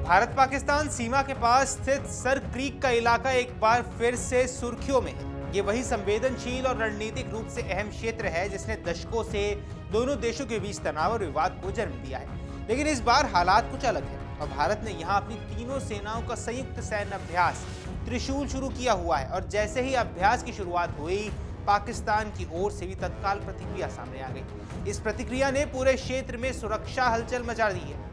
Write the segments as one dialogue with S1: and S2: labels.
S1: भारत पाकिस्तान सीमा के पास स्थित sir creek का इलाका एक बार फिर से सुर्खियों में है। ये वही संवेदनशील और रणनीतिक रूप से अहम क्षेत्र है जिसने दशकों से दोनों देशों के बीच तनाव और विवाद को जन्म दिया है। लेकिन इस बार हालात कुछ अलग है और भारत ने यहाँ अपनी तीनों सेनाओं का संयुक्त सैन्य अभ्यास त्रिशूल शुरू किया हुआ है। और जैसे ही अभ्यास की शुरुआत हुई, पाकिस्तान की ओर से भी तत्काल प्रतिक्रिया सामने आ गई। इस प्रतिक्रिया ने पूरे क्षेत्र में सुरक्षा हलचल मचा दी है।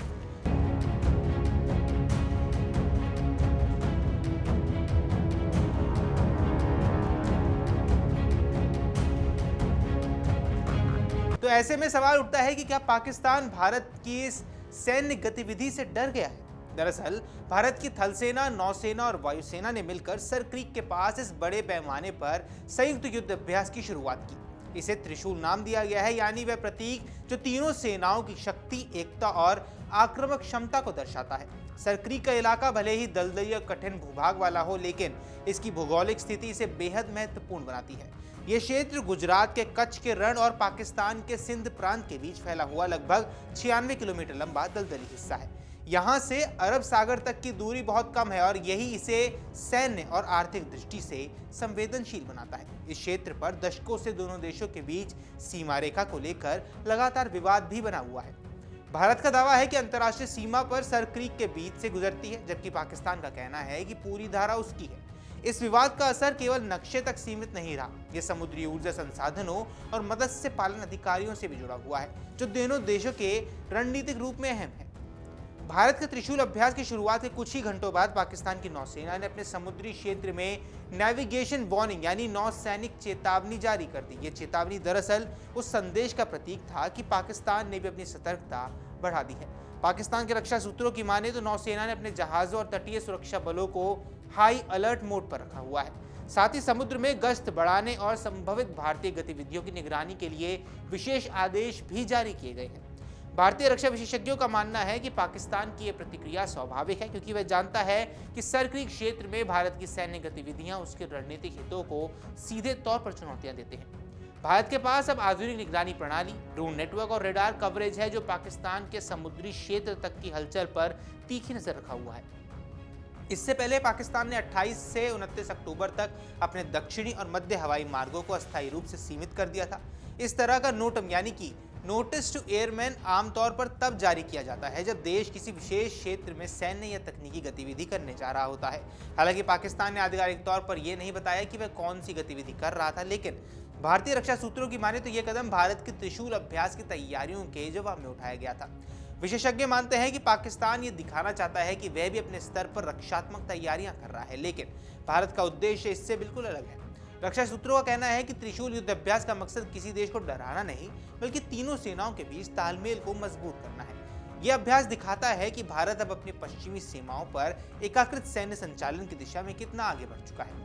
S1: तो ऐसे में सवाल उठता है कि क्या पाकिस्तान भारत की इस सैन्य गतिविधि से डर गया है? दरअसल भारत की थल सेना, नौसेना और वायुसेना ने मिलकर सर क्रीक के पास इस बड़े पैमाने पर संयुक्त युद्ध अभ्यास की शुरुआत की। इसे त्रिशूल नाम दिया गया है, यानी वह प्रतीक जो तीनों सेनाओं की शक्ति, एकता और आक्रामक क्षमता को दर्शाता है। सर क्रीक का इलाका भले ही दलदली और कठिन भूभाग वाला हो, लेकिन इसकी भौगोलिक स्थिति इसे बेहद महत्वपूर्ण बनाती है। यह क्षेत्र गुजरात के कच्छ के रण और पाकिस्तान के सिंध प्रांत के बीच फैला हुआ लगभग 96 किलोमीटर लंबा दलदली हिस्सा है। यहाँ से अरब सागर तक की दूरी बहुत कम है और यही इसे सैन्य और आर्थिक दृष्टि से संवेदनशील बनाता है। इस क्षेत्र पर दशकों से दोनों देशों के बीच सीमा रेखा को लेकर लगातार विवाद भी बना हुआ है। भारत का दावा है कि अंतर्राष्ट्रीय सीमा पर सर क्रीक के बीच से गुजरती है, जबकि पाकिस्तान का कहना है कि पूरी धारा उसकी है। इस विवाद का असर केवल नक्शे तक सीमित नहीं रहा, ये समुद्री ऊर्जा संसाधनों और मत्स्य पालन अधिकारियों से भी जुड़ा हुआ है, जो दोनों देशों के रणनीतिक रूप में अहम है। भारत के त्रिशूल अभ्यास की शुरुआत के कुछ ही घंटों बाद पाकिस्तान की नौसेना ने अपने समुद्री क्षेत्र में नेविगेशन वार्निंग यानी नौसैनिक चेतावनी जारी कर दी। ये चेतावनी दरअसल उस संदेश का प्रतीक था कि पाकिस्तान ने भी अपनी सतर्कता बढ़ा दी है। पाकिस्तान के रक्षा सूत्रों की माने तो नौसेना ने अपने जहाजों और तटीय सुरक्षा बलों को हाई अलर्ट मोड पर रखा हुआ है। साथ ही समुद्र में गश्त बढ़ाने और संभावित भारतीय गतिविधियों की निगरानी के लिए विशेष आदेश भी जारी किए गए हैं। भारतीय रक्षा विशेषज्ञों का मानना है कि पाकिस्तान की यह प्रतिक्रिया स्वाभाविक है, क्योंकि वह जानता है कि सर क्रीक क्षेत्र में भारत की सैन्य गतिविधियां उसके रणनीतिक हितों को सीधे तौर पर चुनौतियां देते हैं। भारत के पास अब आधुनिक निगरानी प्रणाली, ड्रोन नेटवर्क और रेडार कवरेज है, जो पाकिस्तान के समुद्री क्षेत्र तक की हलचल पर तीखी नजर रखा हुआ है। इससे पहले पाकिस्तान ने 28 से 29 अक्टूबर तक अपने दक्षिणी और मध्य हवाई मार्गों को अस्थायी रूप से सीमित कर दिया था। इस तरह का नोटम यानी कि नोटिस टू एयरमैन आमतौर पर तब जारी किया जाता है जब देश किसी विशेष क्षेत्र में सैन्य या तकनीकी गतिविधि करने जा रहा होता है। हालांकि पाकिस्तान ने आधिकारिक तौर पर यह नहीं बताया कि वह कौन सी गतिविधि कर रहा था, लेकिन भारतीय रक्षा सूत्रों की माने तो यह कदम भारत के त्रिशूल अभ्यास की तैयारियों के जवाब में उठाया गया था। विशेषज्ञ मानते हैं कि पाकिस्तान ये दिखाना चाहता है कि वह भी अपने स्तर पर रक्षात्मक तैयारियां कर रहा है, लेकिन भारत का उद्देश्य इससे बिल्कुल अलग है। रक्षा सूत्रों का कहना है कि त्रिशूल युद्ध अभ्यास का मकसद किसी देश को डराना नहीं, बल्कि तीनों सेनाओं के बीच तालमेल को मजबूत करना है। यह अभ्यास दिखाता है कि भारत अब अपनी पश्चिमी सीमाओं पर एकीकृत सैन्य संचालन की दिशा में कितना आगे बढ़ चुका है।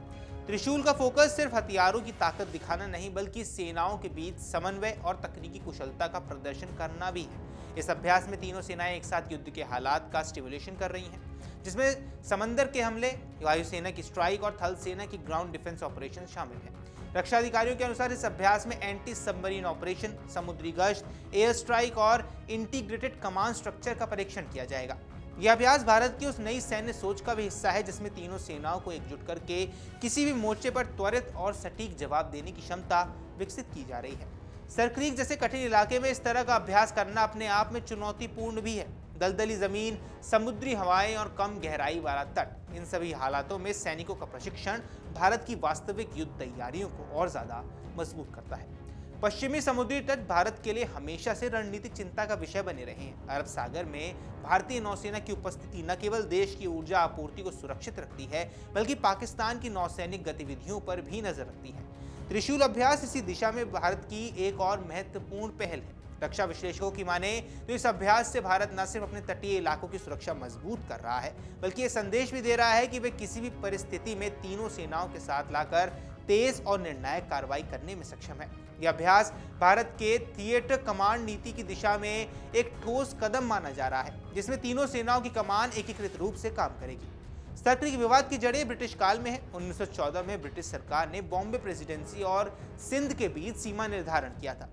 S1: त्रिशूल का फोकस सिर्फ हथियारों की ताकत दिखाना नहीं, बल्कि सेनाओं के बीच समन्वय और तकनीकी कुशलता का प्रदर्शन करना भी है। इस अभ्यास में तीनों सेनाएं एक साथ युद्ध के हालात का स्टिमुलेशन कर रही हैं, जिसमें समंदर के हमले, वायुसेना की स्ट्राइक और थल सेना की ग्राउंड डिफेंस ऑपरेशन शामिल हैं। रक्षा अधिकारियों के अनुसार इस अभ्यास में एंटी सबमरीन ऑपरेशन, समुद्री गश्त, एयर स्ट्राइक और इंटीग्रेटेड कमांड स्ट्रक्चर का परीक्षण किया जाएगा। यह अभ्यास भारत की उस नई सैन्य सोच का भी हिस्सा है जिसमें तीनों सेनाओं को एकजुट करके किसी भी मोर्चे पर त्वरित और सटीक जवाब देने की क्षमता विकसित की जा रही है। सर क्रीक जैसे कठिन इलाके में इस तरह का अभ्यास करना अपने आप में चुनौतीपूर्ण भी है। दलदली जमीन, समुद्री हवाएं और कम गहराई वाला तट, इन सभी हालातों में सैनिकों का प्रशिक्षण भारत की वास्तविक युद्ध तैयारियों को और ज्यादा मजबूत करता है। पश्चिमी समुद्री तट भारत के लिए हमेशा से रणनीतिक चिंता का विषय बने रहे हैं। अरब सागर में भारतीय नौसेना की उपस्थिति न केवल देश की ऊर्जा आपूर्ति को सुरक्षित रखती है, बल्कि पाकिस्तान की नौसैनिक गतिविधियों पर भी नजर रखती है। त्रिशूल अभ्यास इसी दिशा में भारत की एक और महत्वपूर्ण पहल है। रक्षा विश्लेषकों की माने तो इस अभ्यास से भारत न सिर्फ अपने तटीय इलाकों की सुरक्षा मजबूत कर रहा है, बल्कि ये संदेश भी दे रहा है कि वे किसी भी परिस्थिति में तीनों सेनाओं के साथ लाकर तेज और निर्णायक कार्रवाई करने में सक्षम है। यह अभ्यास भारत के थिएटर कमांड नीति की दिशा में एक ठोस कदम माना जा रहा है, जिसमें तीनों सेनाओं की कमान एकीकृत रूप से काम करेगी। सर क्रीक विवाद की जड़ें ब्रिटिश काल में है। 1914 में ब्रिटिश सरकार ने बॉम्बे प्रेसिडेंसी और सिंध के बीच सीमा निर्धारण किया था।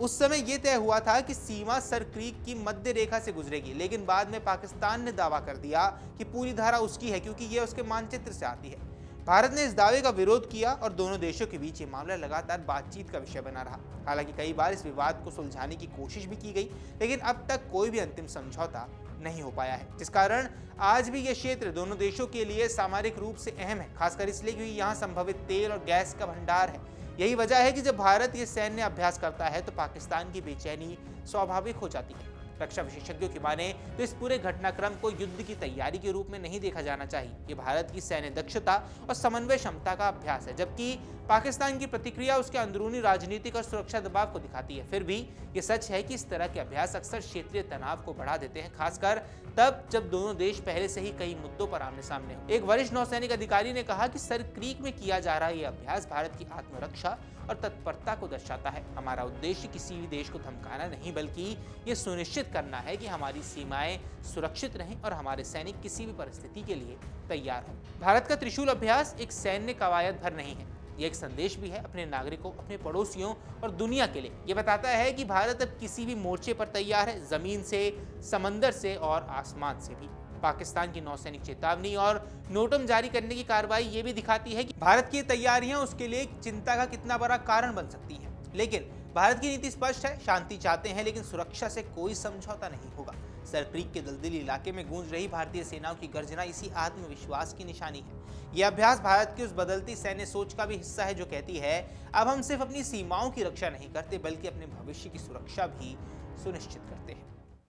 S1: उस समय यह तय हुआ था कि सीमा सर क्रीक की मध्य रेखा से गुजरेगी, लेकिन बाद में पाकिस्तान ने दावा कर दिया कि पूरी धारा उसकी है क्योंकि यह उसके मानचित्र से आती है। भारत ने इस दावे का विरोध किया और दोनों देशों के बीच ये मामला लगातार बातचीत का विषय बना रहा। हालांकि कई बार इस विवाद को सुलझाने की कोशिश भी की गई, लेकिन अब तक कोई भी अंतिम समझौता नहीं हो पाया है, जिस कारण आज भी यह क्षेत्र दोनों देशों के लिए सामरिक रूप से अहम है, खासकर इसलिए क्योंकि यहाँ संभवित तेल और गैस का भंडार है। यही वजह है कि जब भारत ये सैन्य अभ्यास करता है तो पाकिस्तान की बेचैनी स्वाभाविक हो जाती है। रक्षा विशेषज्ञों की माने तो इस पूरे घटनाक्रम को युद्ध की तैयारी के रूप में नहीं देखा जाना चाहिए। ये भारत की सैन्य दक्षता और समन्वय क्षमता का अभ्यास है, जबकि पाकिस्तान की प्रतिक्रिया उसके अंदरूनी राजनीतिक और सुरक्षा दबाव को दिखाती है। फिर भी ये सच है कि इस तरह के अभ्यास अक्सर क्षेत्रीय तनाव को बढ़ा देते हैं, खासकर तब जब दोनों देश पहले से ही कई मुद्दों पर आमने सामने हो। एक वरिष्ठ नौसैनिक अधिकारी ने कहा कि सर क्रीक में किया जा रहा यह अभ्यास भारत की आत्मरक्षा और तत्परता को दर्शाता है। हमारा उद्देश्य किसी भी देश को धमकाना नहीं, बल्कि ये सुनिश्चित करना है कि हमारी सीमाएं सुरक्षित रहें और हमारे सैनिक किसी भी परिस्थिति के लिए तैयार हों। भारत का त्रिशूल अभ्यास एक सैन्य कवायद भर नहीं है, ये एक संदेश भी है अपने नागरिकों, अपने पड़ोसियों और दुनिया के लिए। ये बताता है कि भारत अब किसी भी मोर्चे पर तैयार है, जमीन से, समंदर से और आसमान से भी। पाकिस्तान की नौसैनिक चेतावनी और नोटम जारी करने की कार्रवाई ये भी दिखाती है कि भारत की तैयारियां उसके लिए चिंता का कितना बड़ा कारण बन सकती हैं। लेकिन भारत की नीति स्पष्ट है, शांति चाहते हैं लेकिन सुरक्षा से कोई समझौता नहीं होगा। सर क्रीक के दलदली इलाके में गूंज रही भारतीय सेनाओं की गर्जना इसी आत्मविश्वास की निशानी है। यह अभ्यास भारत की उस बदलती सैन्य सोच का भी हिस्सा है जो कहती है अब हम सिर्फ अपनी सीमाओं की रक्षा नहीं करते बल्कि अपने भविष्य की सुरक्षा भी सुनिश्चित करते हैं।